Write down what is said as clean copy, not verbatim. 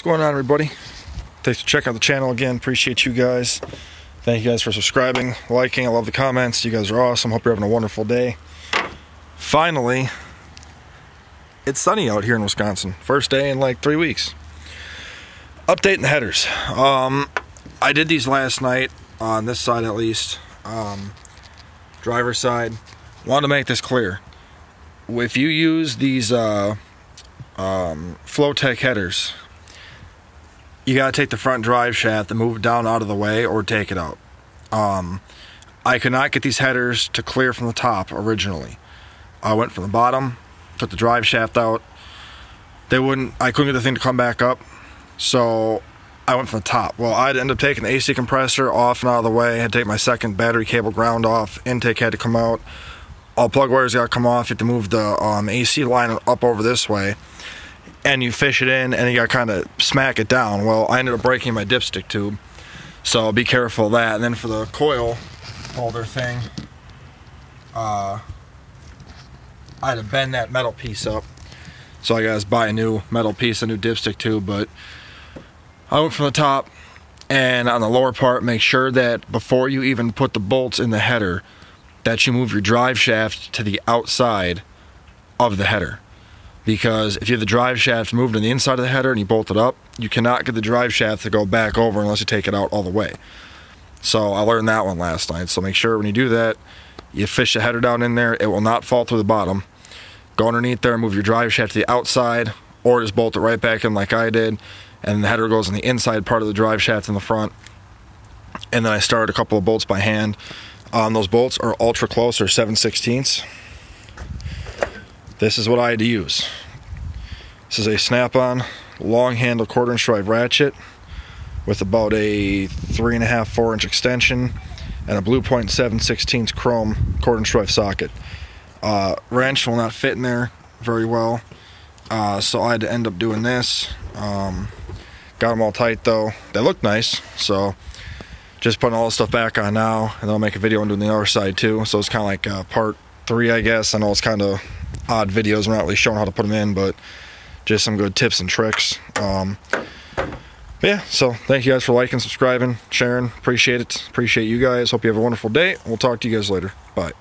What's going on, everybody? Thanks for checking out the channel again. Appreciate you guys. Thank you guys for subscribing, liking. I love the comments. You guys are awesome. Hope you're having a wonderful day. Finally, it's sunny out here in Wisconsin. First day in like 3 weeks. Updating the headers. I did these last night on this side at least. Driver's side. Wanted to make this clear. If you use these Flowtech headers, you gotta take the front drive shaft and move it down out of the way or take it out. I could not get these headers to clear from the top originally. I went from the bottom, took the drive shaft out. I couldn't get the thing to come back up, so I went from the top. Well, I'd end up taking the AC compressor off and out of the way. I had to take my second battery cable ground off. Intake had to come out. All plug wires got to come off. You have to move the AC line up over this way, and you fish it in, and you got to kind of smack it down. Well, I ended up breaking my dipstick tube, so be careful of that. And then for the coil holder thing, I had to bend that metal piece up, so I got to buy a new metal piece, a new dipstick tube. But I went from the top, and on the lower part, make sure that before you even put the bolts in the header, that you move your drive shaft to the outside of the header. Because if you have the drive shaft moved on the inside of the header and you bolt it up, you cannot get the drive shaft to go back over unless you take it out all the way. So I learned that one last night. So make sure when you do that, you fish the header down in there. It will not fall through the bottom. Go underneath there and move your drive shaft to the outside, or just bolt it right back in like I did. And the header goes on the inside part of the drive shaft in the front. And then I started a couple of bolts by hand. Those bolts are ultra close, or 7/16. This is what I had to use. This is a snap-on long handle 1/4" drive ratchet with about a 3.5, 4-inch extension and a Blue Point 7/16 chrome 1/4" drive socket. Wrench will not fit in there very well, so I had to end up doing this. Got them all tight though. They look nice, so just putting all this stuff back on now, and then I'll make a video on doing the other side too. So it's kind of like part 3, I guess. I know it's kind of odd videos. I'm not really showing how to put them in, but just some good tips and tricks. Yeah, so thank you guys for liking, subscribing, sharing. Appreciate it. Appreciate you guys. Hope you have a wonderful day. We'll talk to you guys later. Bye.